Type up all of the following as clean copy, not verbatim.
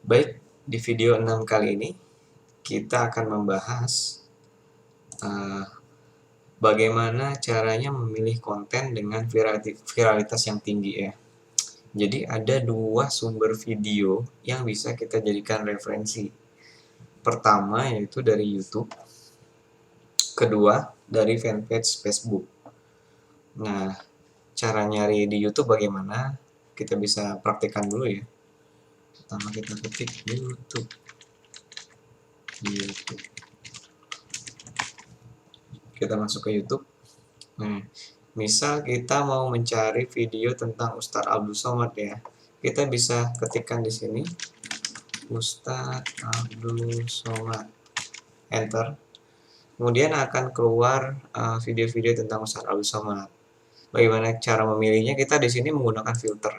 Baik, di video 6 kali ini kita akan membahas uh, bagaimana caranya memilih konten dengan viralitas yang tinggi ya. Jadi ada dua sumber video yang bisa kita jadikan referensi. Pertama yaitu dari YouTube, kedua dari fanpage Facebook. Nah, cara nyari di YouTube bagaimana? Kita bisa praktikkan dulu ya. Pertama kita ketik YouTube. Kita masuk ke YouTube. Nah, misal kita mau mencari video tentang Ustadz Abdul Somad ya, kita bisa ketikkan di sini Ustadz Abdul Somad, enter. Kemudian akan keluar video-video tentang Ustadz Abdul Somad. Bagaimana cara memilihnya? Kita di sini menggunakan filter.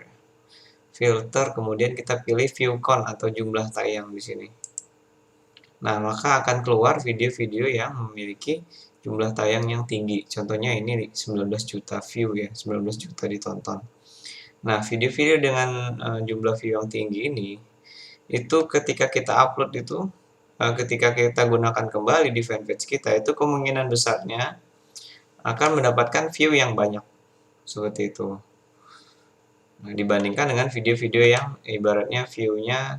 Filter, kemudian kita pilih view count atau jumlah tayang di sini. Nah, maka akan keluar video-video yang memiliki jumlah tayang yang tinggi. Contohnya ini 19 juta view ya, 19 juta ditonton. Nah, video-video dengan jumlah view yang tinggi ini, itu ketika kita upload itu, ketika kita gunakan kembali di fanpage kita, itu kemungkinan besarnya akan mendapatkan view yang banyak. Seperti itu. Nah, dibandingkan dengan video-video yang ibaratnya view-nya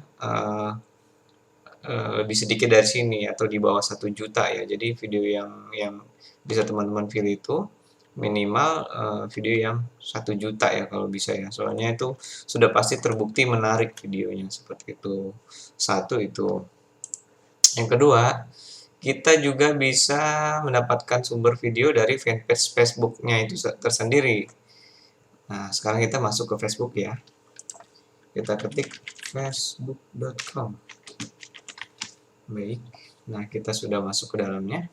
lebih sedikit dari sini atau di bawah 1 juta ya. Jadi video yang bisa teman-teman pilih itu minimal video yang 1 juta ya kalau bisa ya. Soalnya itu sudah pasti terbukti menarik videonya seperti itu. Satu itu. Yang kedua, kita juga bisa mendapatkan sumber video dari fanpage Facebook-nya itu tersendiri. Nah, sekarang kita masuk ke Facebook ya. Kita ketik facebook.com. Baik, nah kita sudah masuk ke dalamnya.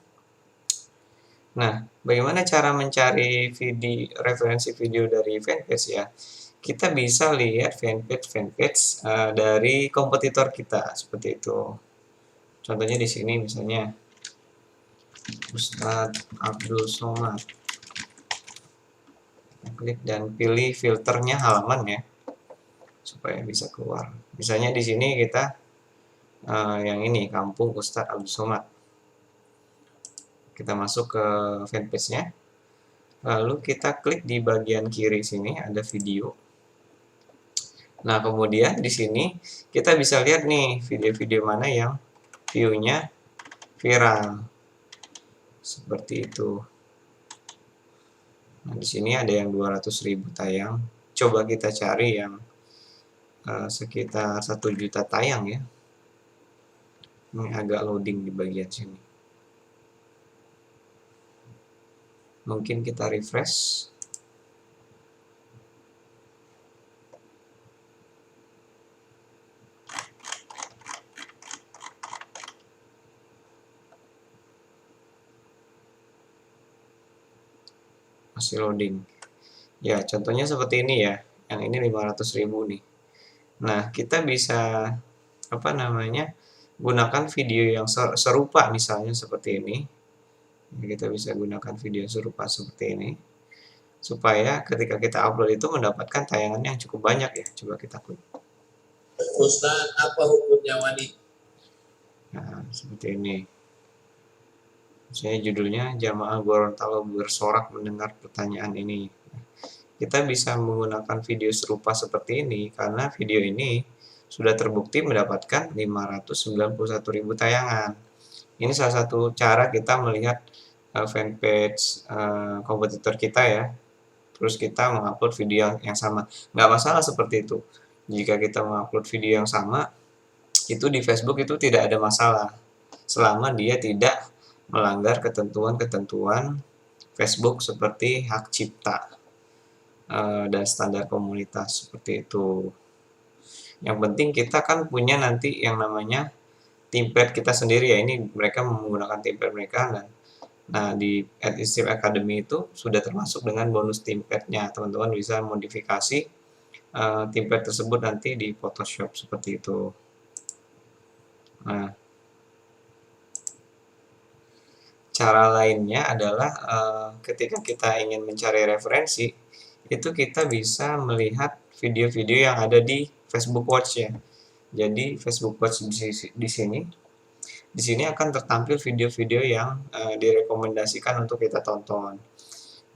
Nah, bagaimana cara mencari referensi video dari fanpage ya? Kita bisa lihat fanpage dari kompetitor kita seperti itu. Contohnya di sini misalnya Ustadz Abdul Somad. Klik dan pilih filternya halaman ya, supaya bisa keluar. Misalnya di sini kita yang ini Kampung Ustadz Abdul Somad. Kita masuk ke fanpage-nya, lalu kita klik di bagian kiri sini ada video. Nah, kemudian di sini kita bisa lihat nih video-video mana yang view-nya viral. Seperti itu. Nah, di sini ada yang 200.000 tayang. Coba kita cari yang sekitar 1 juta tayang ya. Ini agak loading di bagian sini. Mungkin kita refresh. Masih loading. Ya, contohnya seperti ini ya. Yang ini 500.000 nih. Nah, kita bisa gunakan video yang serupa misalnya seperti ini. Kita bisa gunakan video serupa seperti ini supaya ketika kita upload itu mendapatkan tayangan yang cukup banyak ya. Coba kita klik. Ustaz, apa hukumnya wanita? Nah, seperti ini. Saya judulnya Jamaah Gorontalo bersorak mendengar pertanyaan ini. Kita bisa menggunakan video serupa seperti ini karena video ini sudah terbukti mendapatkan 591.000 tayangan. Ini salah satu cara kita melihat fanpage kompetitor kita ya. Terus kita mengupload video yang sama. Nggak masalah seperti itu. Jika kita mengupload video yang sama, itu di Facebook itu tidak ada masalah. Selama dia tidak melanggar ketentuan-ketentuan Facebook seperti hak cipta dan standar komunitas seperti itu. Yang penting kita kan punya nanti yang namanya template kita sendiri ya. Ini mereka menggunakan template mereka dan nah di AdInstream Academy itu sudah termasuk dengan bonus template-nya. Teman-teman bisa modifikasi template tersebut nanti di Photoshop seperti itu. Nah, cara lainnya adalah ketika kita ingin mencari referensi, itu kita bisa melihat video-video yang ada di Facebook Watch ya. Jadi Facebook Watch di sini akan tertampil video-video yang direkomendasikan untuk kita tonton.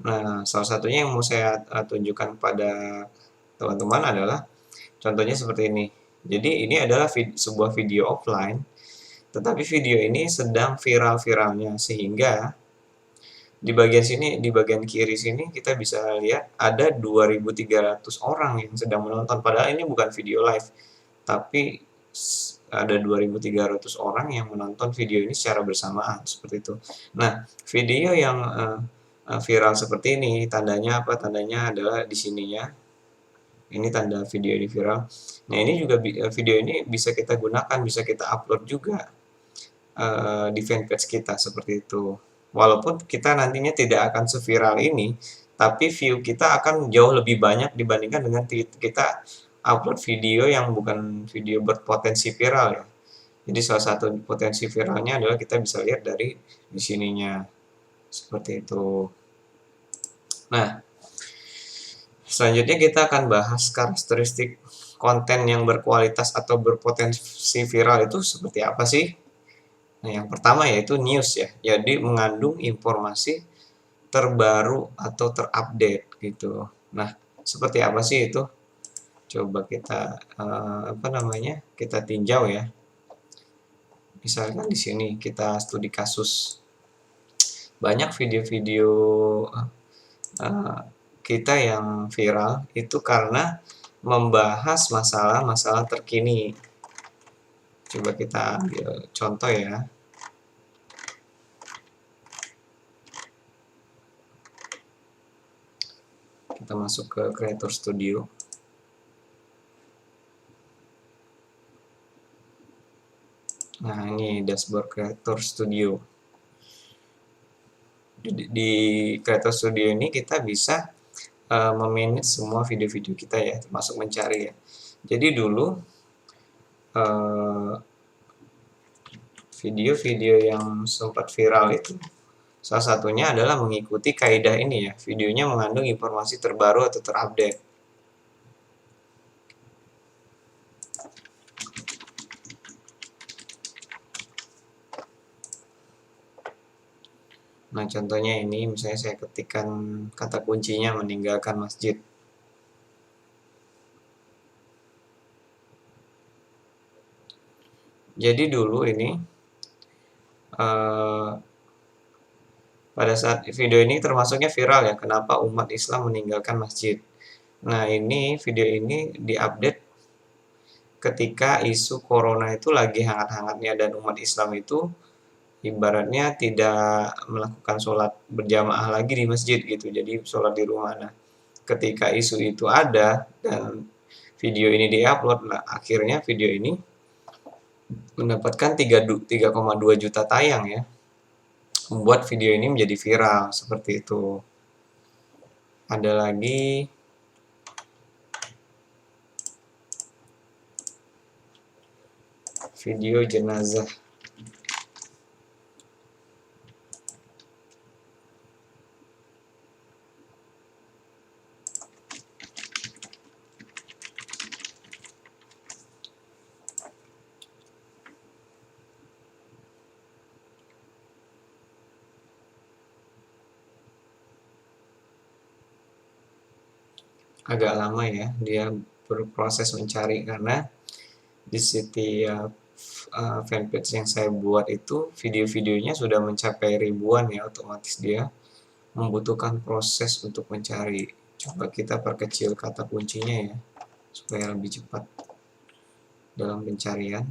Nah, salah satunya yang mau saya tunjukkan pada teman-teman adalah contohnya seperti ini. Jadi ini adalah sebuah video offline, tetapi video ini sedang viral-viralnya, sehingga di bagian sini, di bagian kiri sini kita bisa lihat ada 2.300 orang yang sedang menonton. Padahal ini bukan video live, tapi ada 2.300 orang yang menonton video ini secara bersamaan, seperti itu. Nah, video yang viral seperti ini, tandanya apa? Tandanya adalah di sininya. Ini tanda video ini viral. Nah, ini juga video ini bisa kita gunakan, bisa kita upload juga di fanpage kita, seperti itu. Walaupun kita nantinya tidak akan seviral ini, tapi view kita akan jauh lebih banyak dibandingkan dengan kita upload video yang bukan video berpotensi viral ya. Jadi salah satu potensi viralnya adalah kita bisa lihat dari di sininya, seperti itu. Nah, selanjutnya kita akan bahas karakteristik konten yang berkualitas atau berpotensi viral itu seperti apa sih? Nah, yang pertama yaitu news ya. Jadi mengandung informasi terbaru atau terupdate gitu. Nah, seperti apa sih itu? Coba kita kita tinjau ya. Misalkan di sini kita studi kasus. Banyak video-video kita yang viral itu karena membahas masalah-masalah terkini. Coba kita ambil contoh ya. Kita masuk ke Creator Studio. Nah, ini dashboard Creator Studio. Di Creator Studio ini kita bisa memanage semua video-video kita ya, termasuk mencari ya. Jadi dulu video-video yang sempat viral itu salah satunya adalah mengikuti kaidah ini ya, videonya mengandung informasi terbaru atau terupdate. Nah, contohnya ini, misalnya saya ketikkan kata kuncinya meninggalkan masjid. Jadi dulu ini, pada saat video ini termasuknya viral ya, kenapa umat Islam meninggalkan masjid. Nah, ini video ini diupdate ketika isu corona itu lagi hangat-hangatnya dan umat Islam itu ibaratnya tidak melakukan sholat berjamaah lagi di masjid gitu, jadi sholat di rumah. Nah, ketika isu itu ada dan video ini diupload, nah akhirnya video ini mendapatkan 3,2 juta tayang ya, membuat video ini menjadi viral seperti itu. Ada lagi video jenazah. Agak lama ya dia berproses mencari, karena di setiap fanpage yang saya buat itu video-videonya sudah mencapai ribuan ya, otomatis dia membutuhkan proses untuk mencari. Coba kita perkecil kata kuncinya ya, supaya lebih cepat dalam pencarian.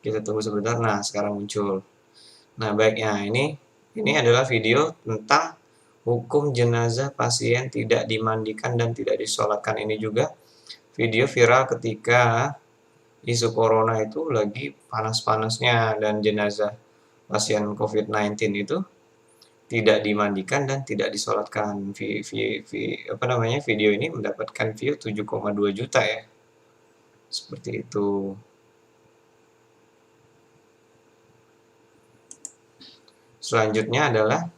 Kita tunggu sebentar. Nah, sekarang muncul. Nah, baiknya ini adalah video tentang hukum jenazah pasien tidak dimandikan dan tidak disolatkan. Ini juga video viral ketika isu corona itu lagi panas-panasnya dan jenazah pasien COVID-19 itu tidak dimandikan dan tidak disolatkan. Video ini mendapatkan view 7,2 juta ya. Seperti itu. Selanjutnya adalah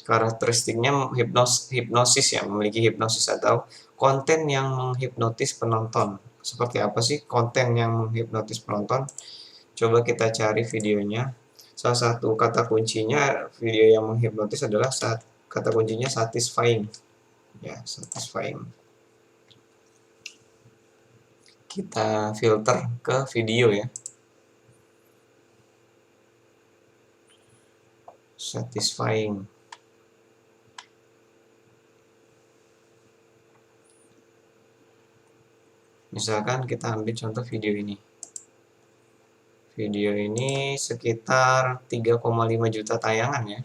Karakteristiknya hipnosis ya, memiliki hipnosis atau konten yang menghipnotis penonton. Seperti apa sih konten yang menghipnotis penonton? Coba kita cari videonya. Salah satu kata kuncinya video yang menghipnotis adalah kata kuncinya satisfying. Ya, satisfying. Kita filter ke video ya. Satisfying. Misalkan kita ambil contoh video ini. Video ini sekitar 3,5 juta tayangan ya.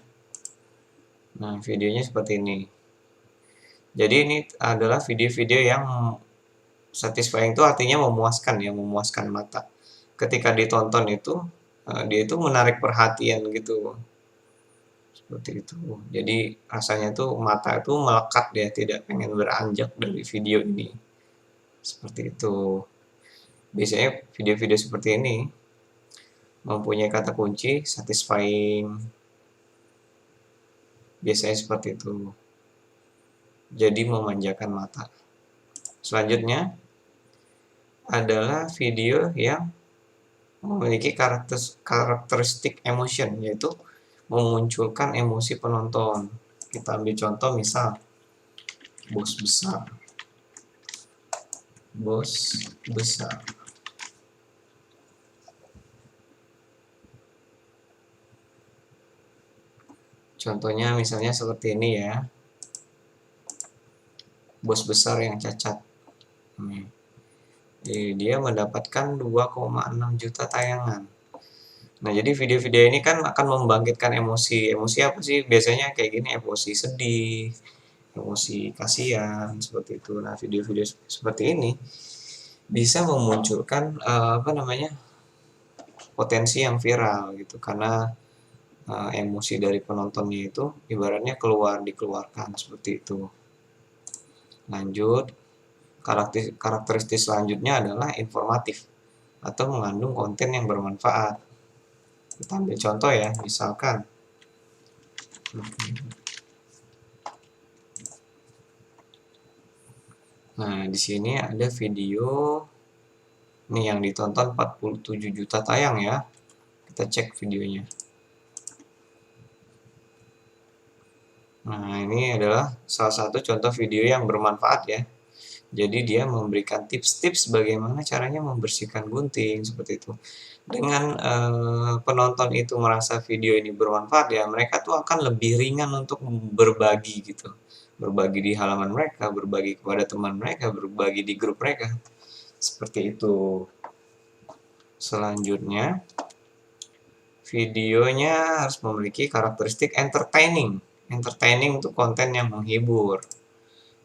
Nah, videonya seperti ini. Jadi ini adalah video-video yang satisfying itu artinya memuaskan ya, memuaskan mata. Ketika ditonton itu, dia itu menarik perhatian gitu. Seperti itu. Jadi rasanya tuh mata itu melekat ya, tidak pengen beranjak dari video ini. Seperti itu. Biasanya video-video seperti ini mempunyai kata kunci satisfying. Biasanya seperti itu. Jadi memanjakan mata. Selanjutnya adalah video yang memiliki karakteristik emotion, yaitu memunculkan emosi penonton. Kita ambil contoh misal bos besar. Bos besar. Contohnya misalnya seperti ini ya. Bos besar yang cacat. Jadi dia mendapatkan 2,6 juta tayangan. Nah, jadi video-video ini kan akan membangkitkan emosi. Emosi apa sih? Biasanya kayak gini, emosi sedih, emosi kasihan, seperti itu. Nah, video-video seperti ini bisa memunculkan potensi yang viral gitu, karena emosi dari penontonnya itu ibaratnya dikeluarkan seperti itu. Lanjut, karakteristik selanjutnya adalah informatif atau mengandung konten yang bermanfaat. Kita ambil contoh ya, misalkan nah di sini ada video nih yang ditonton 47 juta tayang ya. Kita cek videonya. Nah, ini adalah salah satu contoh video yang bermanfaat ya. Jadi dia memberikan tips-tips bagaimana caranya membersihkan gunting seperti itu. Dengan penonton itu merasa video ini bermanfaat ya, mereka tuh akan lebih ringan untuk berbagi gitu. Berbagi di halaman mereka, berbagi kepada teman mereka, berbagi di grup mereka. Seperti itu. Selanjutnya, videonya harus memiliki karakteristik entertaining. Entertaining itu konten yang menghibur.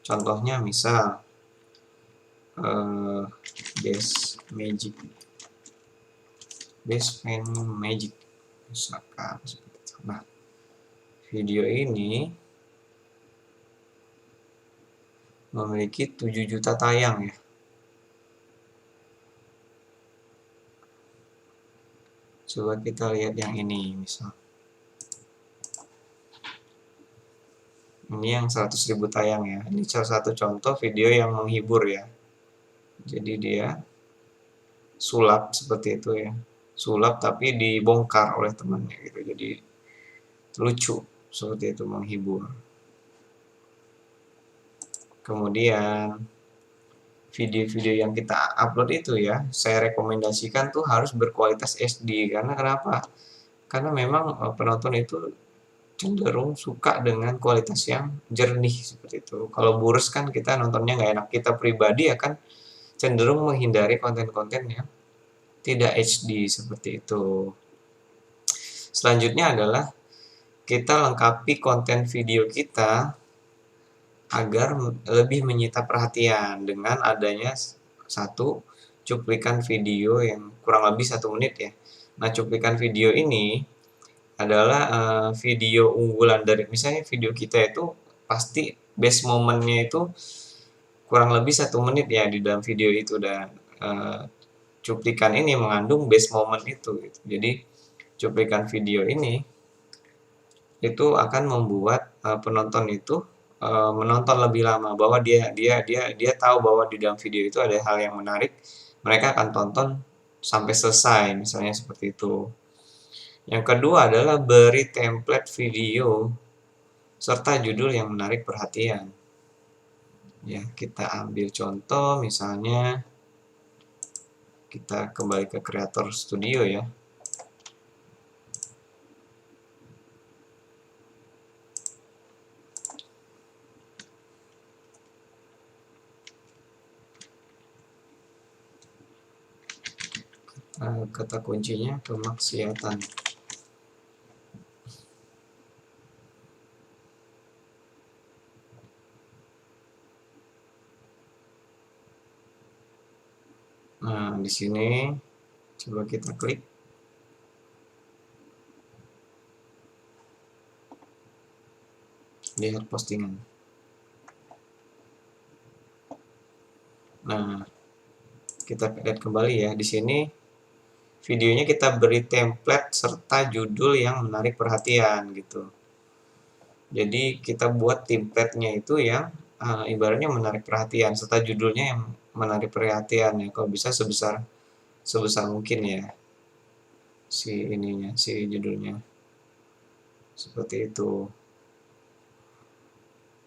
Contohnya misal Best Fan Magic misalkan seperti itu. Nah, video ini memiliki 7 juta tayang ya. Coba kita lihat yang ini misal. Ini yang 100.000 tayang ya. Ini salah satu contoh video yang menghibur ya. Jadi dia sulap seperti itu ya. Sulap tapi dibongkar oleh temannya gitu. Jadi lucu seperti itu, menghibur. Kemudian video-video yang kita upload itu ya, saya rekomendasikan tuh harus berkualitas HD. Karena kenapa? Karena memang penonton itu cenderung suka dengan kualitas yang jernih seperti itu. Kalau burus kan kita nontonnya nggak enak. Kita pribadi akan cenderung menghindari konten-konten yang tidak HD seperti itu. Selanjutnya adalah kita lengkapi konten video kita agar lebih menyita perhatian dengan adanya satu cuplikan video yang kurang lebih 1 menit ya. Nah, cuplikan video ini adalah video unggulan dari misalnya video kita itu pasti best momennya itu kurang lebih 1 menit ya di dalam video itu, dan cuplikan ini mengandung best moment itu gitu. Jadi cuplikan video ini itu akan membuat penonton itu menonton lebih lama, bahwa dia tahu bahwa di dalam video itu ada hal yang menarik, mereka akan tonton sampai selesai, misalnya seperti itu. Yang kedua adalah beri template video serta judul yang menarik perhatian. Ya, kita ambil contoh, misalnya kita kembali ke Creator Studio ya. Kata kuncinya kemaksiatan. Nah, di sini coba kita klik. Lihat postingan. Nah, kita lihat kembali ya. Di sini videonya kita beri template serta judul yang menarik perhatian gitu. Jadi kita buat template-nya itu yang ibaratnya menarik perhatian serta judulnya yang menarik perhatian ya. Kalau bisa sebesar mungkin ya si judulnya. Seperti itu.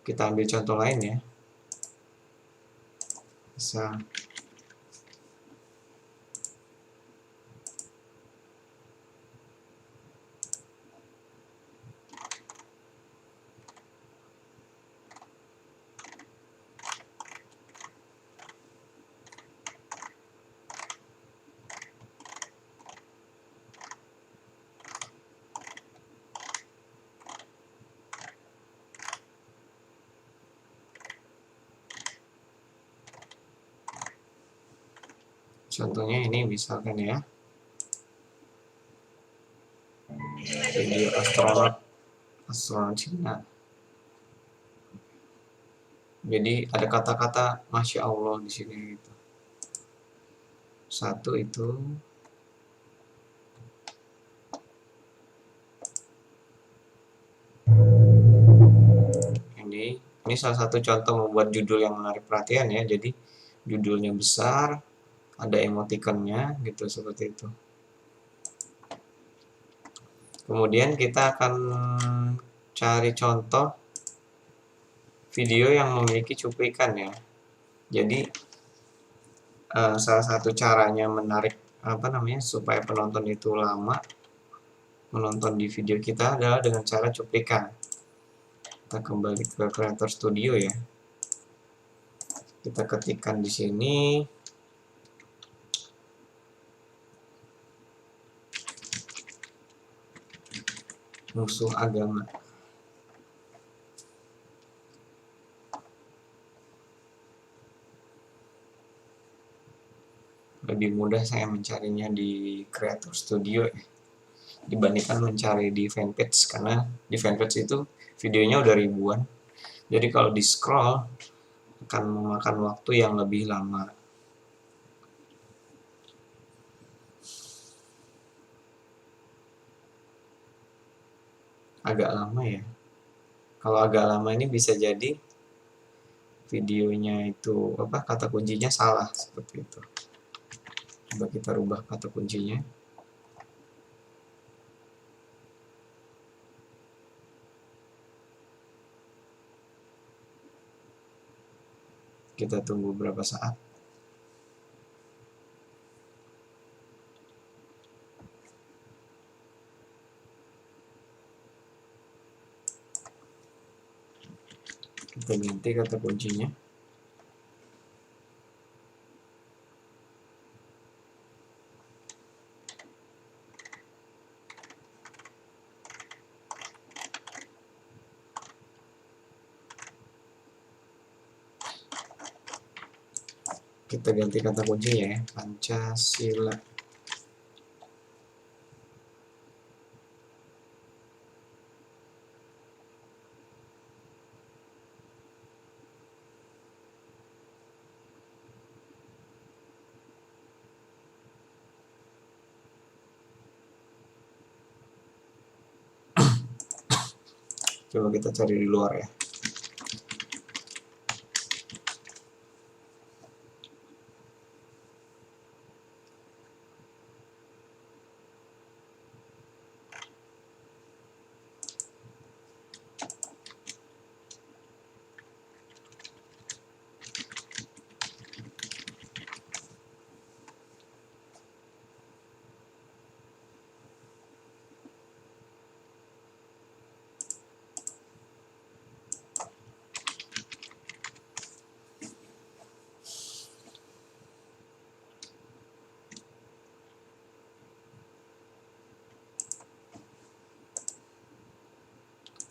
Kita ambil contoh lain ya. Bisa contohnya ini misalkan ya, video astronot Cina. Jadi ada kata-kata Masya Allah di sini gitu. Satu itu ini salah satu contoh membuat judul yang menarik perhatian ya. Jadi judulnya besar, ada emoticonnya gitu, seperti itu. Kemudian kita akan cari contoh video yang memiliki cuplikan ya. Jadi salah satu caranya menarik supaya penonton itu lama menonton di video kita adalah dengan cara cuplikan. Kita kembali ke Creator Studio ya. Kita ketikkan di sini musuh agama. Lebih mudah saya mencarinya di Creator Studio ya, dibandingkan mencari di fanpage, karena di fanpage itu videonya udah ribuan. Jadi kalau di scroll akan memakan waktu yang lebih lama. Agak lama ya. Kalau agak lama ini bisa jadi videonya itu kata kuncinya salah, seperti itu. Coba kita rubah kata kuncinya. Kita tunggu beberapa saat. Kita ganti kata kuncinya. Kita ganti kata kuncinya ya, Pancasila. Coba kita cari di luar ya.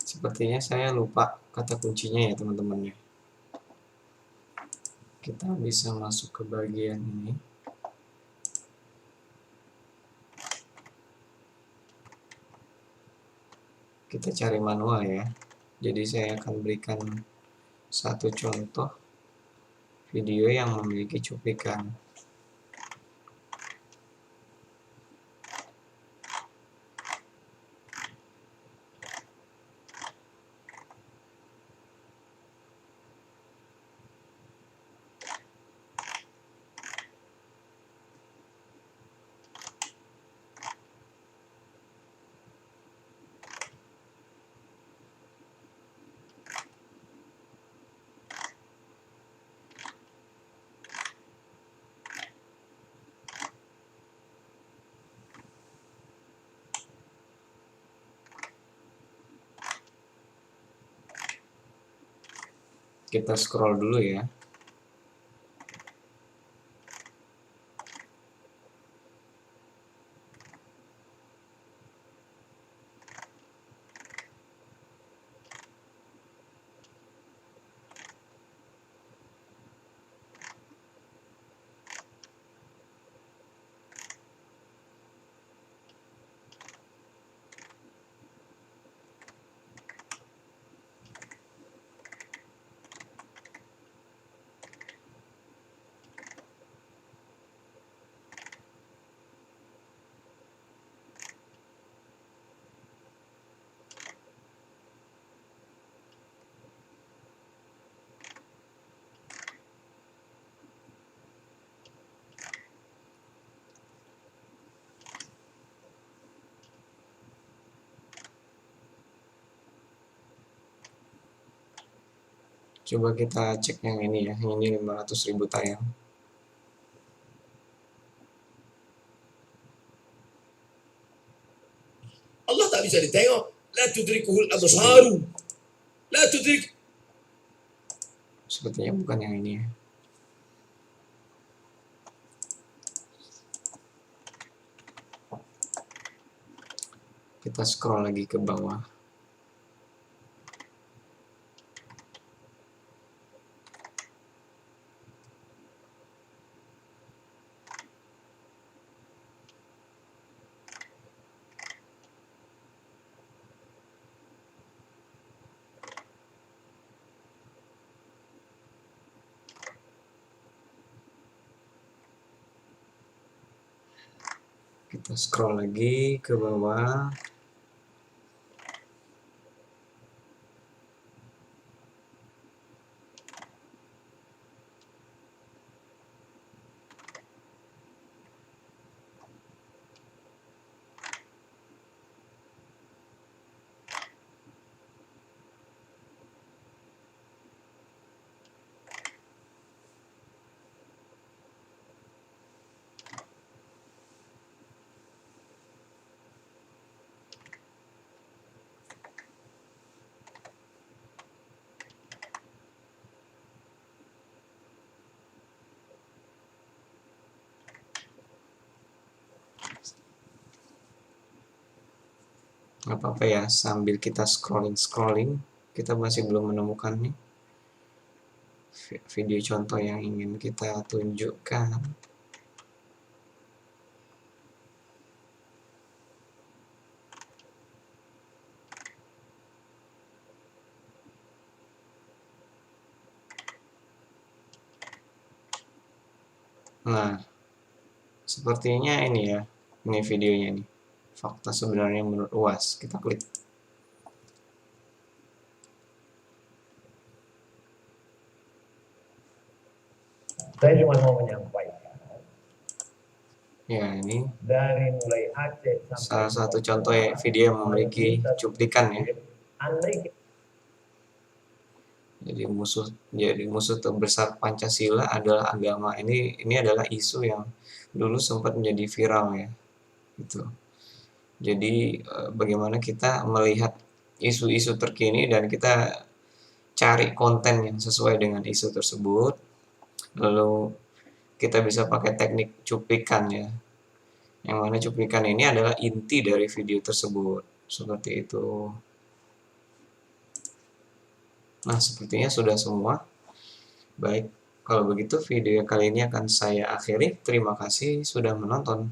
Sepertinya saya lupa kata kuncinya ya teman-teman ya. Kita bisa masuk ke bagian ini. Kita cari manual ya. Jadi saya akan berikan satu contoh video yang memiliki cuplikan. Kita scroll dulu ya. Coba kita cek yang ini ya. Ini 500.000 tayang. Allah tak bisa ditengok. La tudrikuhul absaru. La tudrik. Sepertinya bukan yang ini ya. Kita scroll lagi ke bawah. Kita scroll lagi ke bawah. Nggak apa-apa ya, sambil kita scrolling, kita masih belum menemukan nih video contoh yang ingin kita tunjukkan. Nah, sepertinya ini ya, ini videonya nih. Fakta sebenarnya menurut UAS. Kita klik. Saya cuma mau menyampaikan Ya, ini dari mulai Aceh sampai salah satu Papua, contoh ya video yang memiliki cuplikan ya. andai Jadi musuh terbesar Pancasila adalah agama. Ini adalah isu yang dulu sempat menjadi viral ya. Gitu. Jadi bagaimana kita melihat isu-isu terkini dan kita cari konten yang sesuai dengan isu tersebut. Lalu kita bisa pakai teknik cuplikan ya. Yang mana cuplikan ini adalah inti dari video tersebut. Seperti itu. Nah, sepertinya sudah semua. Baik, kalau begitu video kali ini akan saya akhiri. Terima kasih sudah menonton.